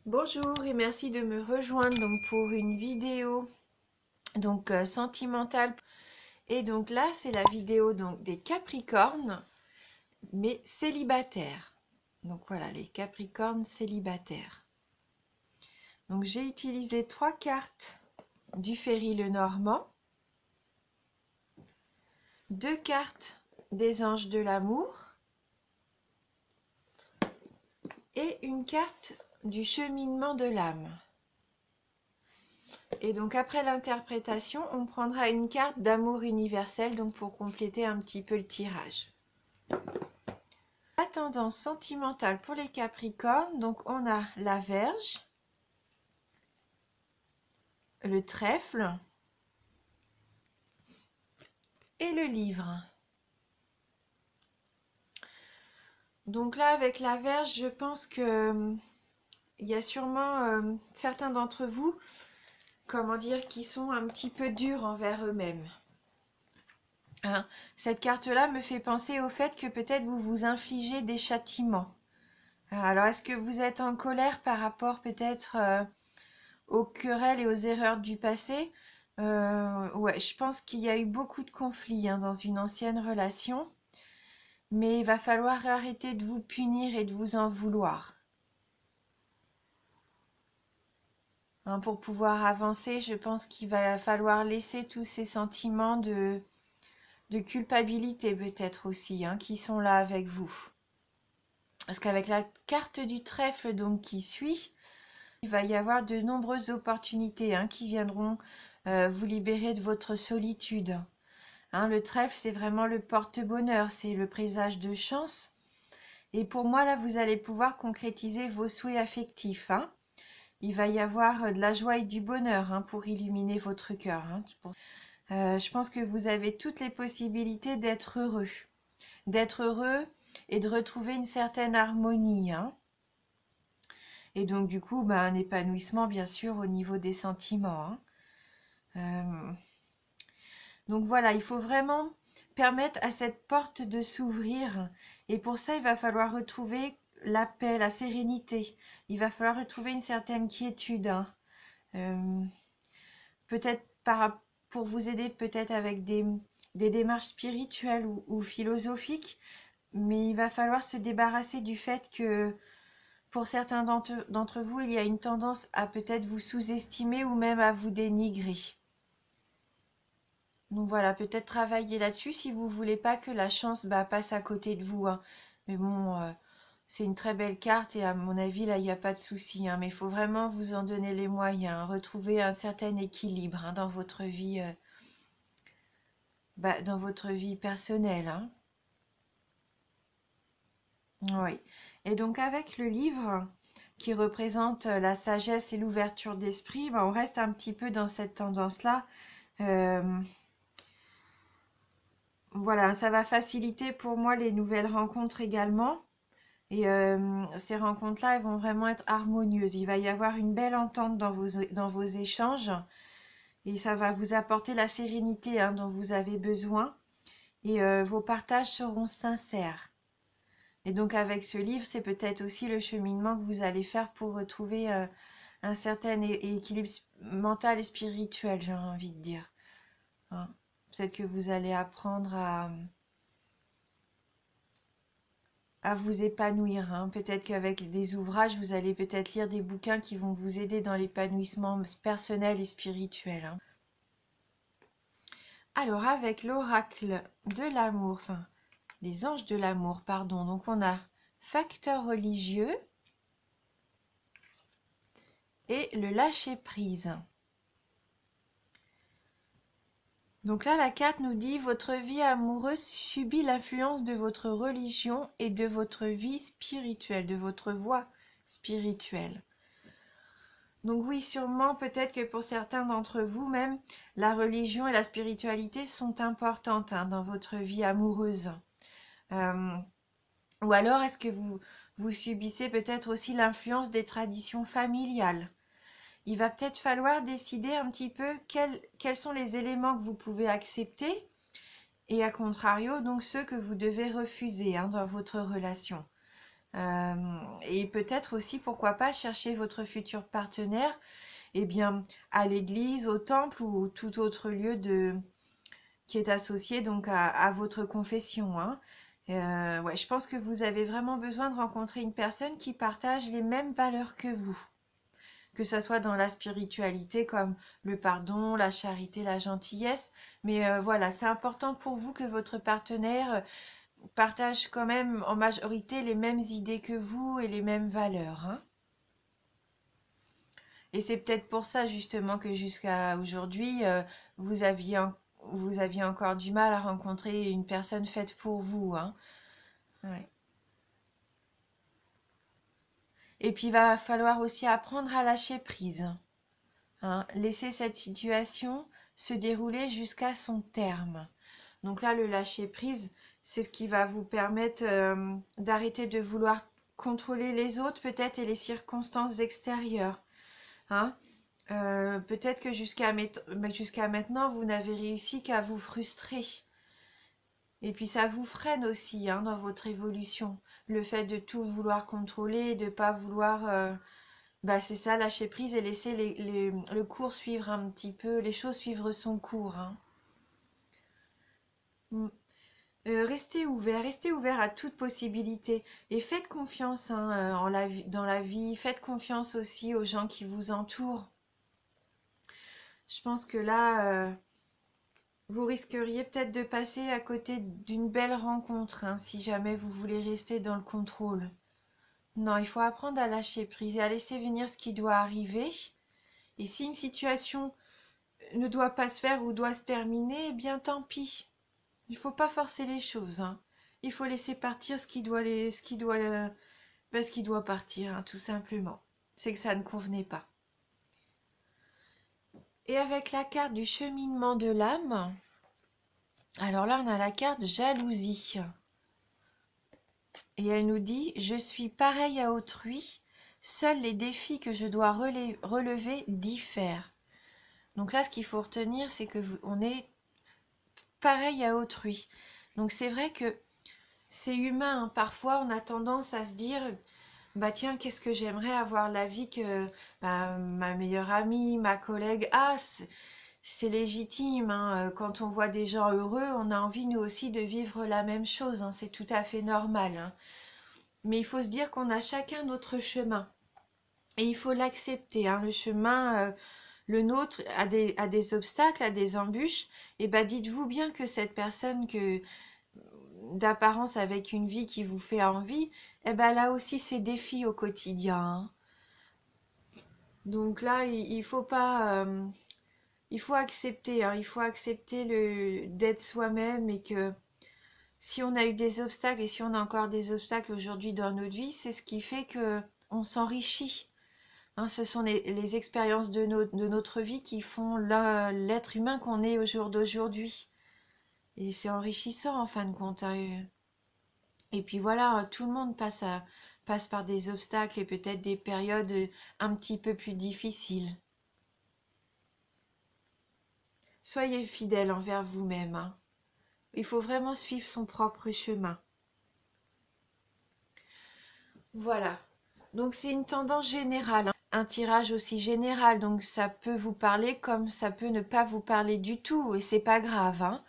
Bonjour et merci de me rejoindre donc pour une vidéo sentimentale. Et donc là, c'est la vidéo donc des Capricornes, mais célibataires. Donc voilà, les Capricornes célibataires. Donc j'ai utilisé 3 cartes du Ferry Lenormand, 2 cartes des Anges de l'amour et une carte du cheminement de l'âme. Et donc après l'interprétation, on prendra une carte d'amour universel donc pour compléter un petit peu le tirage. La tendance sentimentale pour les Capricornes, donc on a la Vierge, le Trèfle et le Livre. Donc là avec la Vierge, je pense que il y a sûrement certains d'entre vous, qui sont un petit peu durs envers eux-mêmes. Hein, cette carte-là me fait penser au fait que peut-être vous vous infligez des châtiments. Alors, est-ce que vous êtes en colère par rapport peut-être aux querelles et aux erreurs du passé? Ouais, je pense qu'il y a eu beaucoup de conflits dans une ancienne relation, mais il va falloir arrêter de vous punir et de vous en vouloir. Pour pouvoir avancer, je pense qu'il va falloir laisser tous ces sentiments de culpabilité peut-être aussi, qui sont là avec vous. Parce qu'avec la carte du trèfle donc qui suit, il va y avoir de nombreuses opportunités qui viendront vous libérer de votre solitude. Le trèfle, c'est vraiment le porte-bonheur, c'est le présage de chance. Et pour moi, là, vous allez pouvoir concrétiser vos souhaits affectifs. Il va y avoir de la joie et du bonheur pour illuminer votre cœur. Je pense que vous avez toutes les possibilités d'être heureux. D'être heureux et de retrouver une certaine harmonie. Et donc, du coup, un épanouissement, bien sûr, au niveau des sentiments. Donc voilà, il faut vraiment permettre à cette porte de s'ouvrir. Et pour ça, il va falloir retrouver la paix, la sérénité. Il va falloir retrouver une certaine quiétude. Peut-être pour vous aider peut-être avec des démarches spirituelles ou philosophiques. Mais il va falloir se débarrasser du fait que pour certains d'entre vous, il y a une tendance à peut-être vous sous-estimer ou même à vous dénigrer. Donc voilà, peut-être travailler là-dessus si vous voulez pas que la chance passe à côté de vous. Mais bon, c'est une très belle carte et à mon avis, là, il n'y a pas de souci. Mais il faut vraiment vous en donner les moyens, retrouver un certain équilibre dans votre vie, personnelle. Oui. Et donc avec le livre qui représente la sagesse et l'ouverture d'esprit, on reste un petit peu dans cette tendance-là. Voilà, ça va faciliter pour moi les nouvelles rencontres également. Et ces rencontres-là, elles vont vraiment être harmonieuses. Il va y avoir une belle entente dans vos échanges. Et ça va vous apporter la sérénité dont vous avez besoin. Et vos partages seront sincères. Et donc avec ce livre, c'est peut-être aussi le cheminement que vous allez faire pour retrouver un certain équilibre mental et spirituel, j'ai envie de dire. Peut-être que vous allez apprendre à vous épanouir. Peut-être qu'avec des ouvrages, vous allez peut-être lire des bouquins qui vont vous aider dans l'épanouissement personnel et spirituel. Alors avec l'oracle de l'amour, les anges de l'amour, pardon, donc on a facteur religieux et le lâcher-prise. Donc là, la carte nous dit « Votre vie amoureuse subit l'influence de votre religion et de votre vie spirituelle, de votre voie spirituelle. » Donc oui, sûrement, peut-être que pour certains d'entre vous, même, la religion et la spiritualité sont importantes dans votre vie amoureuse. Ou alors, est-ce que vous subissez peut-être aussi l'influence des traditions familiales? Il va peut-être falloir décider un petit peu quels sont les éléments que vous pouvez accepter et à contrario, donc ceux que vous devez refuser dans votre relation. Et peut-être aussi, pourquoi pas, chercher votre futur partenaire, eh bien, à l'église, au temple ou tout autre lieu qui est associé donc à votre confession, hein. Ouais, je pense que vous avez vraiment besoin de rencontrer une personne qui partage les mêmes valeurs que vous, que ça soit dans la spiritualité comme le pardon, la charité, la gentillesse. Mais voilà, c'est important pour vous que votre partenaire partage quand même en majorité les mêmes idées que vous et les mêmes valeurs, hein. Et c'est peut-être pour ça justement que jusqu'à aujourd'hui, vous aviez, vous aviez encore du mal à rencontrer une personne faite pour vous, hein. Ouais. Et puis il va falloir aussi apprendre à lâcher prise, hein. Laisser cette situation se dérouler jusqu'à son terme. Donc là, le lâcher prise, c'est ce qui va vous permettre d'arrêter de vouloir contrôler les autres peut-être et les circonstances extérieures, hein. Peut-être que jusqu'à maintenant, vous n'avez réussi qu'à vous frustrer. Et puis ça vous freine aussi, hein, dans votre évolution. Le fait de tout vouloir contrôler, de pas vouloir... bah c'est ça, lâcher prise et laisser le cours suivre un petit peu, les choses suivre son cours, hein. Mm. Restez ouvert à toute possibilité et faites confiance, hein, dans la vie, faites confiance aussi aux gens qui vous entourent. Je pense que là, vous risqueriez peut-être de passer à côté d'une belle rencontre, hein, si jamais vous voulez rester dans le contrôle. Non, il faut apprendre à lâcher prise et à laisser venir ce qui doit arriver. Et si une situation ne doit pas se faire ou doit se terminer, eh bien tant pis. Il ne faut pas forcer les choses, hein. Il faut laisser partir ce qui doit partir, hein, tout simplement. C'est que ça ne convenait pas. Et avec la carte du cheminement de l'âme, alors là, on a la carte jalousie. Et elle nous dit: je suis pareil à autrui, seuls les défis que je dois relever diffèrent. Donc là, ce qu'il faut retenir, c'est que on est pareil à autrui. Donc c'est vrai que c'est humain, hein. Parfois, on a tendance à se dire: bah tiens, qu'est-ce que j'aimerais avoir la vie que ma meilleure amie, ma collègue a. C'est légitime, hein. Quand on voit des gens heureux, on a envie nous aussi de vivre la même chose, hein. C'est tout à fait normal, hein. Mais il faut se dire qu'on a chacun notre chemin. Et il faut l'accepter, hein. Le chemin, le nôtre, a des obstacles, a des embûches. Et ben dites-vous bien que cette personne d'apparence avec une vie qui vous fait envie, eh ben elle a aussi ses défis au quotidien, hein. Donc là, il faut pas, il faut accepter, hein. Il faut accepter d'être soi-même et que si on a eu des obstacles et si on a encore des obstacles aujourd'hui dans notre vie, c'est ce qui fait que on s'enrichit, hein. Ce sont les expériences de notre vie qui font l'être humain qu'on est au jour d'aujourd'hui. Et c'est enrichissant en fin de compte, hein. Et puis voilà, tout le monde passe par des obstacles et peut-être des périodes un petit peu plus difficiles. Soyez fidèle envers vous-même, hein. Il faut vraiment suivre son propre chemin. Voilà. Donc c'est une tendance générale, hein. Un tirage aussi général, donc ça peut vous parler comme ça peut ne pas vous parler du tout, et c'est pas grave, hein.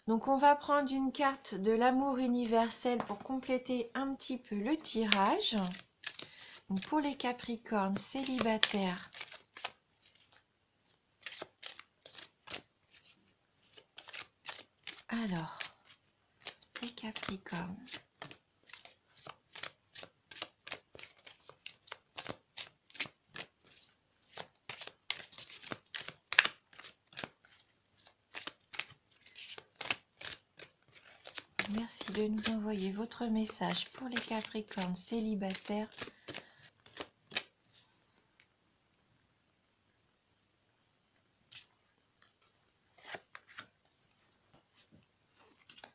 Donc on va prendre une carte de l'amour universel pour compléter un petit peu le tirage. Donc pour les Capricornes célibataires, alors les Capricornes. Merci de nous envoyer votre message pour les Capricornes célibataires.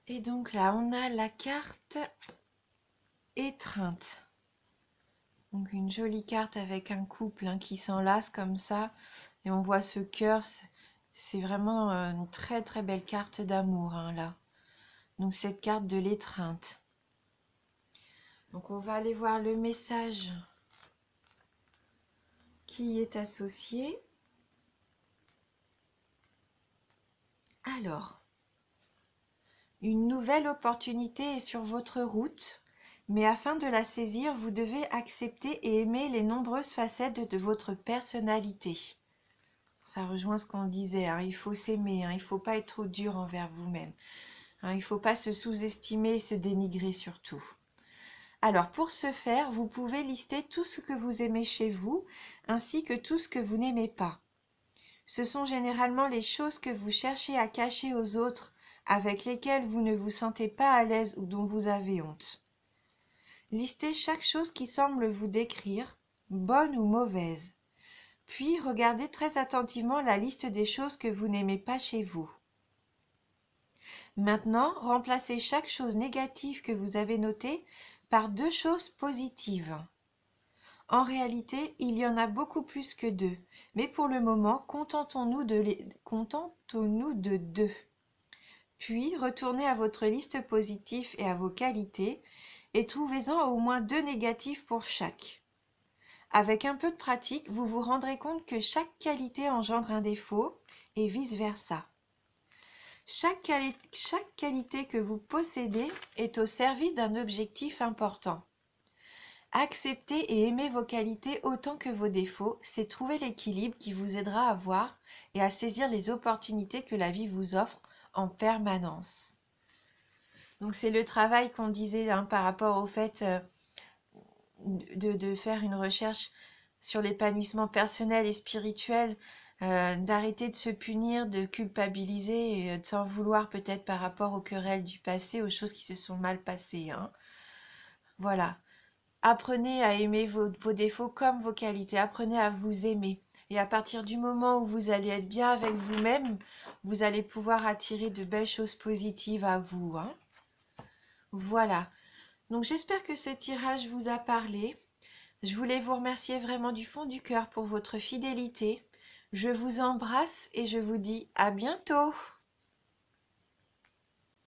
Et donc là, on a la carte étreinte. Donc une jolie carte avec un couple, hein, qui s'enlace comme ça. Et on voit ce cœur. C'est vraiment une très très belle carte d'amour, hein, là. Donc cette carte de l'étreinte. Donc on va aller voir le message qui y est associé. Alors, une nouvelle opportunité est sur votre route, mais afin de la saisir, vous devez accepter et aimer les nombreuses facettes de votre personnalité. Ça rejoint ce qu'on disait, hein, il faut s'aimer, hein, il ne faut pas être trop dur envers vous-même. Hein, il ne faut pas se sous-estimer et se dénigrer surtout. Alors pour ce faire, vous pouvez lister tout ce que vous aimez chez vous, ainsi que tout ce que vous n'aimez pas. Ce sont généralement les choses que vous cherchez à cacher aux autres, avec lesquelles vous ne vous sentez pas à l'aise ou dont vous avez honte. Listez chaque chose qui semble vous décrire, bonne ou mauvaise. Puis regardez très attentivement la liste des choses que vous n'aimez pas chez vous. Maintenant, remplacez chaque chose négative que vous avez notée par 2 choses positives. En réalité, il y en a beaucoup plus que 2, mais pour le moment, contentons-nous de 2. Puis, retournez à votre liste positive et à vos qualités et trouvez-en au moins 2 négatifs pour chaque. Avec un peu de pratique, vous vous rendrez compte que chaque qualité engendre un défaut et vice-versa. Chaque qualité que vous possédez est au service d'un objectif important. Accepter et aimer vos qualités autant que vos défauts, c'est trouver l'équilibre qui vous aidera à voir et à saisir les opportunités que la vie vous offre en permanence. Donc c'est le travail qu'on disait par rapport au fait de faire une recherche sur l'épanouissement personnel et spirituel, d'arrêter de se punir, de culpabiliser et de s'en vouloir peut-être par rapport aux querelles du passé, aux choses qui se sont mal passées. Hein. Voilà. Apprenez à aimer vos défauts comme vos qualités. Apprenez à vous aimer. Et à partir du moment où vous allez être bien avec vous-même, vous allez pouvoir attirer de belles choses positives à vous. Hein. Voilà. Donc j'espère que ce tirage vous a parlé. Je voulais vous remercier vraiment du fond du cœur pour votre fidélité. Je vous embrasse et je vous dis à bientôt.